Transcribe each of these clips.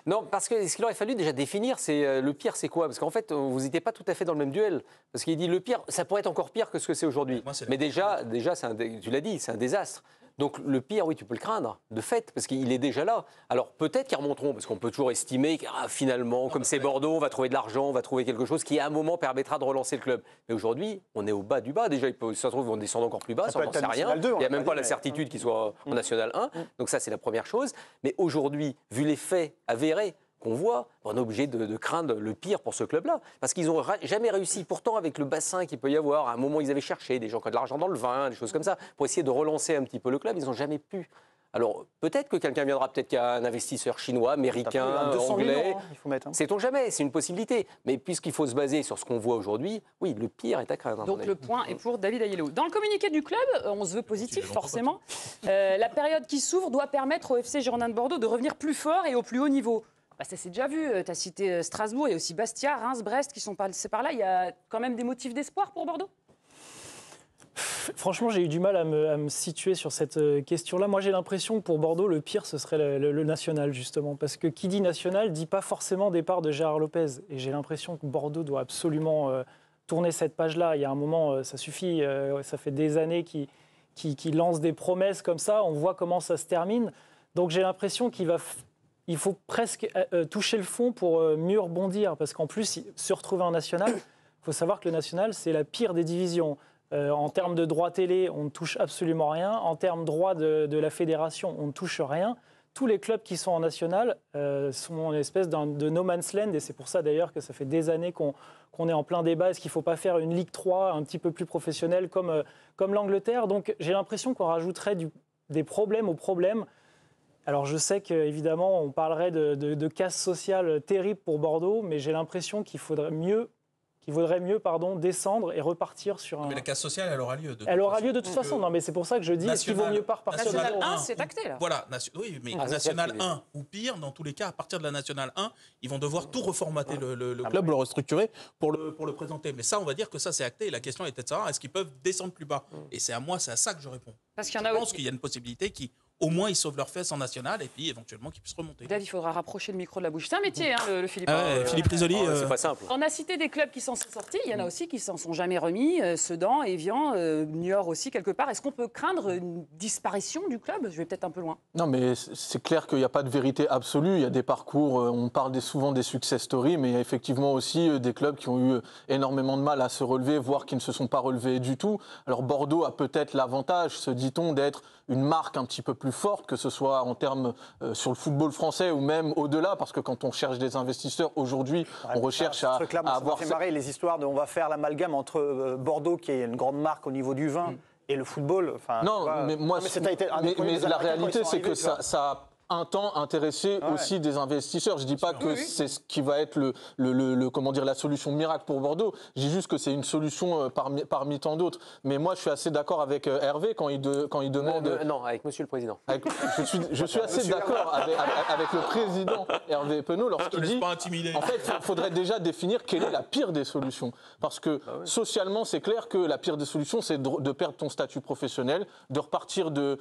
Non, parce que ce qu'il aurait fallu déjà définir, c'est le pire, c'est quoi? Parce qu'en fait, vous n'étiez pas tout à fait dans le même duel. Parce qu'il dit le pire, ça pourrait être encore pire que ce que c'est aujourd'hui. Mais déjà tu l'as dit, c'est un désastre. Donc le pire, oui, tu peux le craindre, de fait, parce qu'il est déjà là. Alors peut-être qu'ils remonteront, parce qu'on peut toujours estimer que finalement, comme c'est Bordeaux, on va trouver de l'argent, on va trouver quelque chose qui à un moment permettra de relancer le club. Mais aujourd'hui, on est au bas du bas. Déjà, si ça se trouve, ils vont descendre encore plus bas, ça, on n'en sait rien. Il n'y a même pas la certitude qu'ils soient en National 1. Donc ça, c'est la première chose. Mais aujourd'hui, vu les faits avérés qu'on voit, on est obligé de craindre le pire pour ce club-là. Parce qu'ils n'ont jamais réussi, pourtant avec le bassin qu'il peut y avoir, à un moment ils avaient cherché des gens qui ont de l'argent dans le vin, des choses comme ça, pour essayer de relancer un petit peu le club, ils n'ont jamais pu. Alors peut-être que quelqu'un viendra, peut-être qu'il y a un investisseur chinois, américain, anglais, sait-on jamais, c'est une possibilité. Mais puisqu'il faut se baser sur ce qu'on voit aujourd'hui, oui, le pire est à craindre. Donc le point est pour David Ayello. Dans le communiqué du club, on se veut positif forcément. La période qui s'ouvre doit permettre au FC Girondins de Bordeaux de revenir plus fort et au plus haut niveau. Bah, ça s'est déjà vu, tu as cité Strasbourg, il y a aussi Bastia, Reims, Brest qui sont passés par là. Il y a quand même des motifs d'espoir pour Bordeaux? Franchement, j'ai eu du mal à me situer sur cette question-là. Moi, j'ai l'impression que pour Bordeaux, le pire, ce serait le national, justement. Parce que qui dit national, dit pas forcément départ de Gérard Lopez. Et j'ai l'impression que Bordeaux doit absolument tourner cette page-là. Il y a un moment, ça suffit, ça fait des années qu'il lance des promesses comme ça. On voit comment ça se termine. Donc j'ai l'impression il faut presque toucher le fond pour mieux rebondir. Parce qu'en plus, se retrouver en national, il faut savoir que le national, c'est la pire des divisions. En termes de droits télé, on ne touche absolument rien. En termes de droits de la fédération, on ne touche rien. Tous les clubs qui sont en national sont une espèce de no man's land. Et c'est pour ça d'ailleurs que ça fait des années qu'on est en plein débat. Est-ce qu'il ne faut pas faire une Ligue 3 un petit peu plus professionnelle comme l'Angleterre? Donc j'ai l'impression qu'on rajouterait des problèmes aux problèmes. Alors je sais qu'évidemment, on parlerait de casse sociale terrible pour Bordeaux, mais j'ai l'impression qu'il vaudrait mieux descendre et repartir sur un... Mais la casse sociale, elle aura lieu. Elle aura lieu de toute façon. Non, mais c'est pour ça que je dis, est-ce qu'il vaut mieux pas repartir National 1, c'est acté, là. Voilà, oui, mais National 1 ou pire, dans tous les cas, à partir de la National 1, ils vont devoir tout reformater le club, le restructurer pour le présenter. Mais ça, on va dire que ça, c'est acté. Et la question était de savoir, est-ce qu'ils peuvent descendre plus bas? Et c'est à ça que je réponds. Parce je pense qu'il y a une possibilité au moins, ils sauvent leurs fesses en national et puis éventuellement qu'ils puissent remonter. Dave, il faudra rapprocher le micro de la bouche. C'est un métier, hein, le Philippe. Philippe Risoli. C'est pas simple. On a cité des clubs qui s'en sont sortis. Il y en a aussi qui s'en sont jamais remis. Sedan, Évian, Niort aussi, quelque part. Est-ce qu'on peut craindre une disparition du club? Je vais peut-être un peu loin. Non, mais c'est clair qu'il n'y a pas de vérité absolue. Il y a des parcours, on parle souvent des success stories, mais il y a effectivement aussi des clubs qui ont eu énormément de mal à se relever, voire qui ne se sont pas relevés du tout. Alors Bordeaux a peut-être l'avantage, se dit-on, d'être une marque un petit peu plus forte, que ce soit en termes sur le football français ou même au-delà, parce que quand on cherche des investisseurs aujourd'hui, on recherche à avoir... Ça fait marrer les histoires de on va faire l'amalgame entre Bordeaux, qui est une grande marque au niveau du vin, et le football. Enfin, non, mais la réalité, c'est que ça a un temps intéressé aussi des investisseurs. Je ne dis pas que c'est ce qui va être la solution miracle pour Bordeaux. Je dis juste que c'est une solution parmi tant d'autres. Mais moi, je suis assez d'accord avec Hervé quand il demande... Non, avec Monsieur le Président. Je suis assez d'accord avec le Président Hervé Penaud lorsqu'il dit... En fait, il faudrait déjà définir quelle est la pire des solutions. Parce que socialement, c'est clair que la pire des solutions, c'est de perdre ton statut professionnel, de repartir de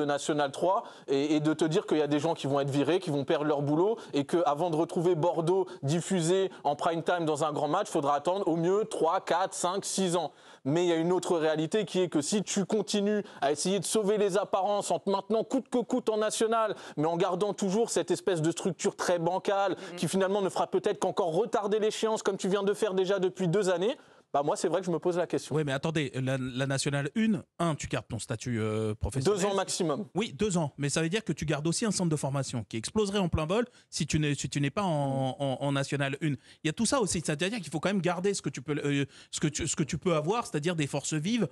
National 3 et de te dire qu'il y a des gens qui vont être virés, qui vont perdre leur boulot et qu'avant de retrouver Bordeaux diffusé en prime time dans un grand match, il faudra attendre au mieux 3, 4, 5, 6 ans. Mais il y a une autre réalité qui est que si tu continues à essayer de sauver les apparences en te maintenant coûte que coûte en national, mais en gardant toujours cette espèce de structure très bancale qui finalement ne fera peut-être qu'encore retarder l'échéance comme tu viens de faire déjà depuis 2 années, bah moi, c'est vrai que je me pose la question. Oui, mais attendez, la Nationale 1, tu gardes ton statut professionnel. 2 ans maximum. Oui, 2 ans. Mais ça veut dire que tu gardes aussi un centre de formation qui exploserait en plein vol si tu n'es pas en Nationale 1. Il y a tout ça aussi. C'est-à-dire qu'il faut quand même garder ce que tu peux avoir, c'est-à-dire des forces vives,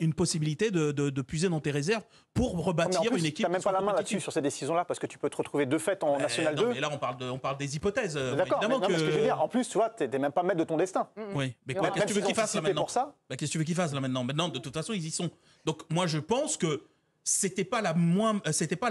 une possibilité de puiser dans tes réserves pour rebâtir une équipe. Tu n'as même pas la main là-dessus sur ces décisions-là parce que tu peux te retrouver de fait en National 2. Mais là, on parle des hypothèses. D'accord, mais ce que je veux dire, en plus, tu vois, tu n'es même pas maître de ton destin. Oui, mais qu'est-ce que tu veux qu'il fasse là maintenant? Qu'est-ce que tu veux qu'il fasse là maintenant? Maintenant, de toute façon, ils y sont. Donc, moi, je pense que c'était pas la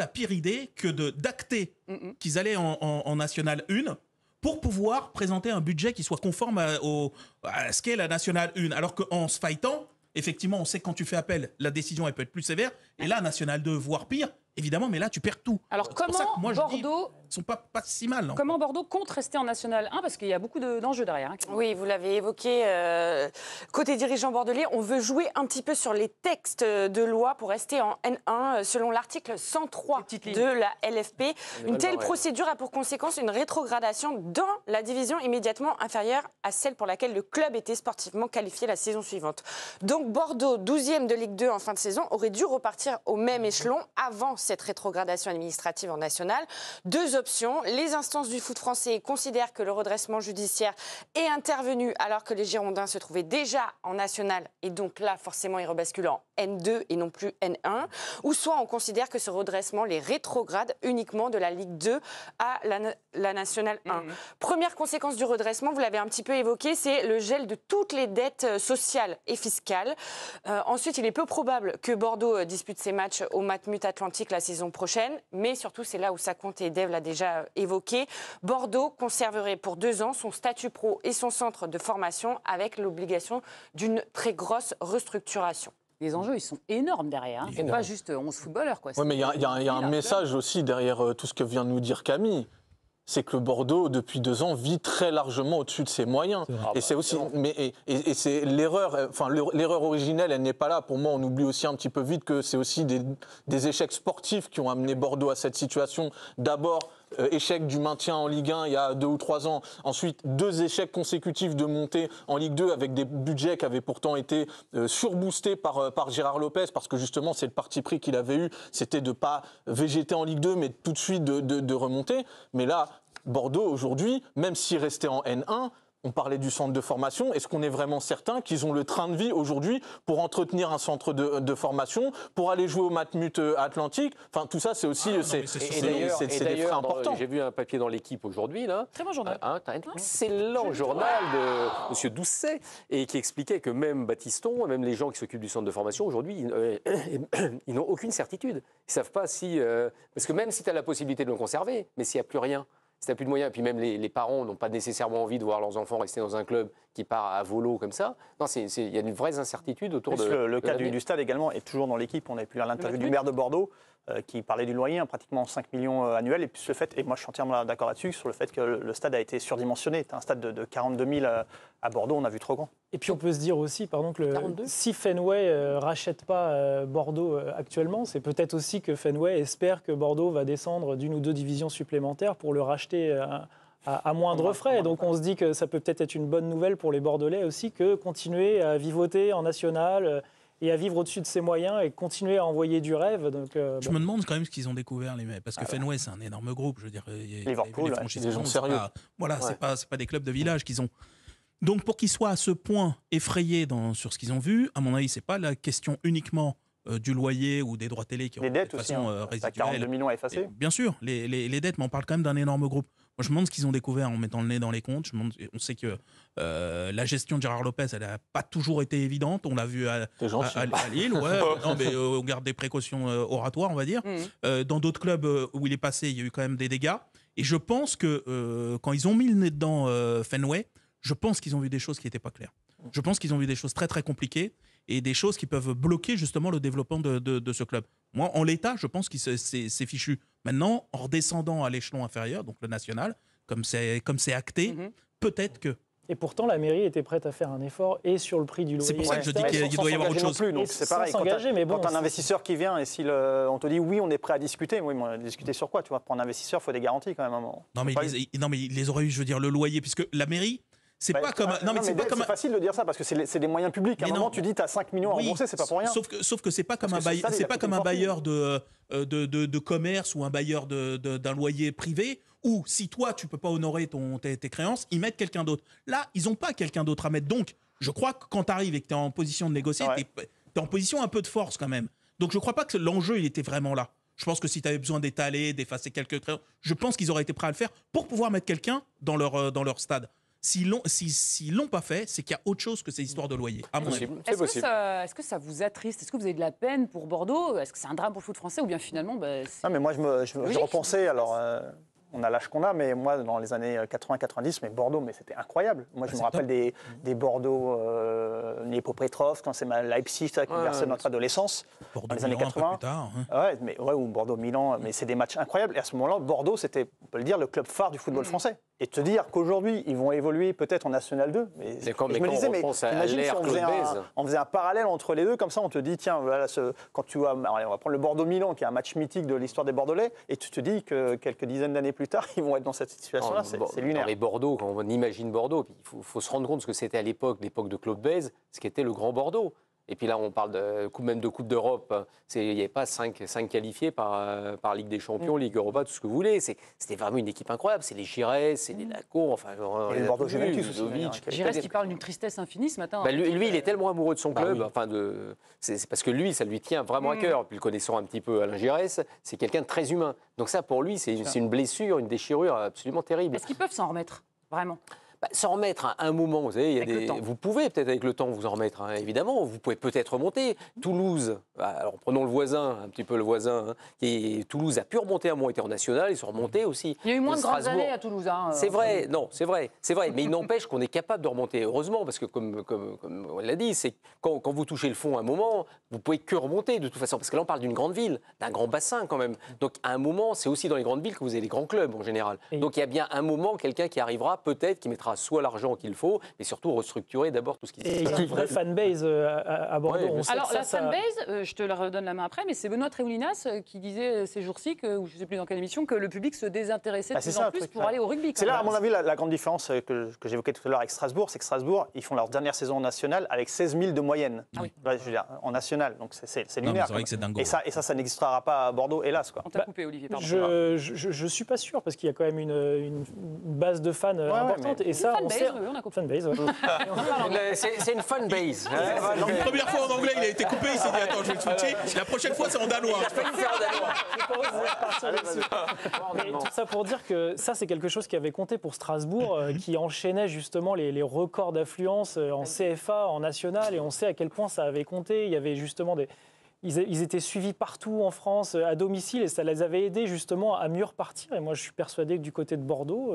pire idée que d'acter qu'ils allaient en National 1 pour pouvoir présenter un budget qui soit conforme à ce qu'est la National 1. Alors qu'en se fightant, effectivement, on sait que quand tu fais appel, la décision elle peut être plus sévère. Et là, National 2, voire pire, évidemment, mais là, tu perds tout. Alors, comment Bordeaux sont pas si mal. Non. Comment Bordeaux compte rester en National 1 parce qu'il y a beaucoup d'enjeux derrière. Oui, vous l'avez évoqué. Côté dirigeant bordelais, on veut jouer un petit peu sur les textes de loi pour rester en N1 selon l'article 103 de la LFP. Une telle procédure a pour conséquence une rétrogradation dans la division immédiatement inférieure à celle pour laquelle le club était sportivement qualifié la saison suivante. Donc Bordeaux, 12e de Ligue 2 en fin de saison, aurait dû repartir au même échelon avant cette rétrogradation administrative en nationale. Deux options. Les instances du foot français considèrent que le redressement judiciaire est intervenu alors que les Girondins se trouvaient déjà en national et donc là, forcément, ils rebasculent en N2 et non plus N1. Ou soit on considère que ce redressement les rétrograde uniquement de la Ligue 2 à la nationale 1. Première conséquence du redressement, vous l'avez un petit peu évoqué, c'est le gel de toutes les dettes sociales et fiscales. Ensuite, il est peu probable que Bordeaux dispute ses matchs au Matmut Atlantique la saison prochaine, mais surtout, c'est là où ça compte et Dave l'a déjà évoqué. Bordeaux conserverait pour 2 ans son statut pro et son centre de formation avec l'obligation d'une très grosse restructuration. Les enjeux, ils sont énormes derrière. C'est pas juste 11 footballeurs. Oui, mais il y a un message aussi derrière tout ce que vient de nous dire Camille. C'est que le Bordeaux, depuis 2 ans, vit très largement au-dessus de ses moyens. Et c'est aussi, et c'est l'erreur. Enfin, l'erreur originelle, elle n'est pas là. Pour moi, on oublie aussi un petit peu vite que c'est aussi des échecs sportifs qui ont amené Bordeaux à cette situation. D'abord, échec du maintien en Ligue 1 il y a 2 ou 3 ans. Ensuite, 2 échecs consécutifs de montée en Ligue 2 avec des budgets qui avaient pourtant été surboostés par Gérard Lopez parce que justement, c'est le parti pris qu'il avait eu. C'était de ne pas végéter en Ligue 2, mais tout de suite de remonter. Mais là, Bordeaux, aujourd'hui, même s'il restait en N1, on parlait du centre de formation. Est-ce qu'on est vraiment certain qu'ils ont le train de vie aujourd'hui pour entretenir un centre de formation, pour aller jouer au Matmut Atlantique? Enfin, tout ça, c'est aussi des frais importants. J'ai vu un papier dans l'Équipe aujourd'hui, là. Très bon journal. Un excellent journal de M. Doucet, et qui expliquait que même Baptiston, même les gens qui s'occupent du centre de formation, aujourd'hui, ils n'ont aucune certitude. Ils ne savent pas si... parce que même si tu as la possibilité de le conserver, mais s'il n'y a plus rien... Si tu n'as plus de moyens, et puis même les parents n'ont pas nécessairement envie de voir leurs enfants rester dans un club qui part à volo comme ça. Non, il y a une vraie incertitude autour de... Le cas du stade également est toujours dans l'équipe. On a pu lire l'interview du maire de Bordeaux qui parlait du loyer, pratiquement 5 millions annuels. Et puis le fait, et moi je suis entièrement d'accord là-dessus, sur le fait que le stade a été surdimensionné. C'est un stade de 42 000 à Bordeaux, on a vu trop grand. Et puis on peut se dire aussi, pardon, que si Fenway rachète pas Bordeaux actuellement, c'est peut-être aussi que Fenway espère que Bordeaux va descendre d'1 ou 2 divisions supplémentaires pour le racheter à moindre frais. Donc on se dit que ça peut peut-être être une bonne nouvelle pour les Bordelais aussi que continuer à vivoter en national et à vivre au-dessus de ses moyens et continuer à envoyer du rêve. Donc, je me demande quand même ce qu'ils ont découvert, les mecs, parce que Fenway, c'est un énorme groupe. Je veux dire, Liverpool, des gens sérieux. C'est pas des clubs de village qu'ils ont. Donc pour qu'ils soient à ce point effrayés sur ce qu'ils ont vu, à mon avis, c'est pas la question uniquement du loyer ou des droits télé qui ont les dettes de aussi, façon résiduelle. 42 millions à effacer. Bien sûr, les dettes, mais on parle quand même d'un énorme groupe. Moi, je me demande ce qu'ils ont découvert en mettant le nez dans les comptes. On sait que la gestion de Gérard Lopez, elle n'a pas toujours été évidente. On l'a vu à Lille. Ouais, non, mais on garde des précautions oratoires, on va dire. Dans d'autres clubs où il est passé, il y a eu quand même des dégâts. Et je pense que quand ils ont mis le nez dedans Fenway, je pense qu'ils ont vu des choses qui n'étaient pas claires. Je pense qu'ils ont vu des choses très très compliquées et des choses qui peuvent bloquer justement le développement de ce club. Moi, en l'état, je pense que c'est fichu. Maintenant, en redescendant à l'échelon inférieur, donc le national, comme c'est acté, peut-être que... Et pourtant, la mairie était prête à faire un effort et sur le prix du loyer. C'est pour ça que je dis qu'il doit y avoir autre chose. Donc c'est pareil, quand un investisseur qui vient et si on te dit oui, on est prêt à discuter, oui, mais on a discuté sur quoi, tu vois? Pour un investisseur, il faut des garanties quand même à un moment. Non, mais ils les auraient eu, je veux dire, le loyer, puisque la mairie... C'est pas comme. Non, mais c'est facile de dire ça parce que c'est des moyens publics. À un moment, tu dis tu as 5 millions à rembourser, c'est pas pour rien. Sauf que c'est pas comme un bailleur de commerce ou un bailleur d'un loyer privé où si toi tu peux pas honorer tes créances, ils mettent quelqu'un d'autre. Là, ils ont pas quelqu'un d'autre à mettre. Donc, je crois que quand tu arrives et que tu es en position de négocier, tu es en position un peu de force quand même. Donc, je crois pas que l'enjeu il était vraiment là. Je pense que si tu avais besoin d'étaler, d'effacer quelques créances, je pense qu'ils auraient été prêts à le faire pour pouvoir mettre quelqu'un dans leur stade. S'ils l'ont pas fait, c'est qu'il y a autre chose que ces histoires de loyer, à mon avis. Est-ce que ça vous attriste? Est-ce que vous avez de la peine pour Bordeaux? Est-ce que c'est un drame pour le foot français ou bien finalement... Non, mais moi, je repensais, alors... on a l'âge qu'on a, mais moi, dans les années 80-90, mais Bordeaux, mais c'était incroyable. Moi, je me rappelle des Bordeaux, Dnipropetrovsk, quand c'est Leipzig qui versait notre adolescence, dans les années 80. Ou Bordeaux-Milan, mais c'est des matchs incroyables. Et à ce moment-là, Bordeaux, c'était, on peut le dire, le club phare du football français. Et te dire qu'aujourd'hui, ils vont évoluer peut-être en National 2. Imagine si on faisait un parallèle entre les deux, comme ça, on te dit, tiens, voilà, quand tu vois, on va prendre le Bordeaux-Milan, qui est un match mythique de l'histoire des Bordelais, et tu te dis que quelques dizaines d'années plus tard, ils vont être dans cette situation-là, c'est lunaire. Les Bordeaux, quand on imagine Bordeaux, il faut se rendre compte de ce que c'était à l'époque de Claude Bèze, ce qu'était le Grand Bordeaux. Et puis là, on parle même de Coupe d'Europe. Il n'y avait pas 5 qualifiés par Ligue des Champions, Ligue Europa, tout ce que vous voulez. C'était vraiment une équipe incroyable. C'est les Giresse, c'est les Lacour, enfin... Et les Bordeaux Juventus aussi. Giresse qui parle d'une tristesse infinie ce matin. Lui, il est tellement amoureux de son club. C'est parce que lui, ça lui tient vraiment à cœur. Puis le connaissant un petit peu, Alain Giresse, c'est quelqu'un de très humain. Donc ça, pour lui, c'est une blessure, une déchirure absolument terrible. Est-ce qu'ils peuvent s'en remettre, vraiment ? S'en remettre à un moment, vous savez, vous pouvez peut-être avec le temps vous en remettre, évidemment. Vous pouvez peut-être remonter. Toulouse, alors prenons le voisin, un petit peu le voisin. Toulouse a pu remonter à un moment, était en national, ils sont remontés aussi. Il y a eu moins de grandes années à Toulouse. C'est vrai, c'est vrai. Mais il n'empêche qu'on est capable de remonter, heureusement, parce que comme on l'a dit, c'est quand vous touchez le fond à un moment, vous pouvez que remonter de toute façon. Parce que là, on parle d'une grande ville, d'un grand bassin quand même. Donc à un moment, c'est aussi dans les grandes villes que vous avez les grands clubs en général. Donc il y a bien un moment, quelqu'un qui arrivera, peut-être, qui mettra soit l'argent qu'il faut, mais surtout restructurer d'abord tout ce qui se passe. Il y a une vraie fanbase à Bordeaux. Ouais, alors la fanbase, je te la redonne la main après, mais c'est Benoît Trémoulinas qui disait ces jours-ci, ou je ne sais plus dans quelle émission, que le public se désintéressait de plus en plus pour aller au rugby. C'est là, à mon avis, la grande différence que j'évoquais tout à l'heure avec Strasbourg, c'est que Strasbourg, ils font leur dernière saison nationale avec 16 000 de moyenne. Je veux dire, en national, donc c'est lunaire. C'est vrai que c'est dingo. Et ça n'existera pas à Bordeaux, hélas. On t'a coupé, Olivier, pardon. Je suis pas sûr, parce qu'il y a quand même une base de fans importante. Et ça, on sait... Fanbase, c'est une fanbase. La première fois en anglais, il a été coupé, il s'est dit attends, je vais le switcher. La prochaine fois, c'est en danois. Mais tout ça pour dire que ça, c'est quelque chose qui avait compté pour Strasbourg, qui enchaînait justement les records d'affluence en CFA, en national, et on sait à quel point ça avait compté. Il y avait justement ils étaient suivis partout en France, à domicile, et ça les avait aidés justement à mieux repartir. Et moi, je suis persuadé que du côté de Bordeaux,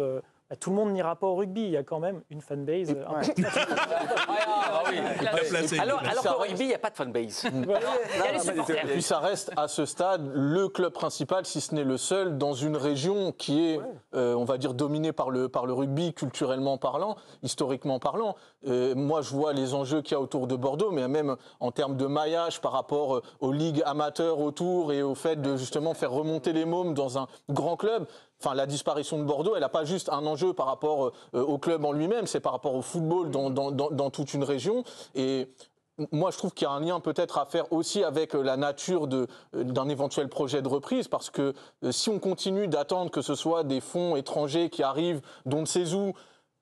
tout le monde n'ira pas au rugby. Il y a quand même une fanbase. Alors qu'au rugby, il n'y a pas de fanbase. Et puis ça reste à ce stade le club principal, si ce n'est le seul, dans une région qui est, on va dire, dominée par le rugby, culturellement parlant, historiquement parlant. Moi, je vois les enjeux qu'il y a autour de Bordeaux, mais même en termes de maillage par rapport aux ligues amateurs autour et au fait de justement faire remonter les mômes dans un grand club. Enfin, la disparition de Bordeaux, elle n'a pas juste un enjeu par rapport au club en lui-même, c'est par rapport au football dans toute une région. Et moi, je trouve qu'il y a un lien peut-être à faire aussi avec la nature d'un éventuel projet de reprise, parce que si on continue d'attendre que ce soit des fonds étrangers qui arrivent d'on ne sait où,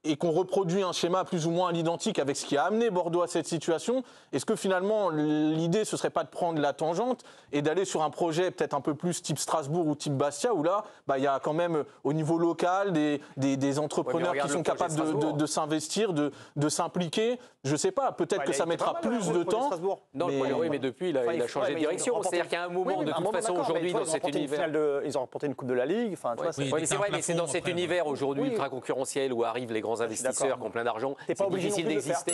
et qu'on reproduit un schéma plus ou moins à l'identique avec ce qui a amené Bordeaux à cette situation, est-ce que finalement l'idée ce serait pas de prendre la tangente et d'aller sur un projet peut-être un peu plus type Strasbourg ou type Bastia, où là il y a quand même au niveau local des entrepreneurs qui sont capables de s'investir, de s'impliquer. Je sais pas, peut-être que ça mettra plus de temps. Non, mais depuis il a changé de direction. C'est-à-dire qu'à un moment, de toute façon aujourd'hui dans cet univers, ils ont remporté une coupe de la Ligue. C'est vrai, mais c'est dans cet univers aujourd'hui ultra concurrentiel où arrivent les grands investisseurs qui ont plein d'argent, c'est difficile d'exister.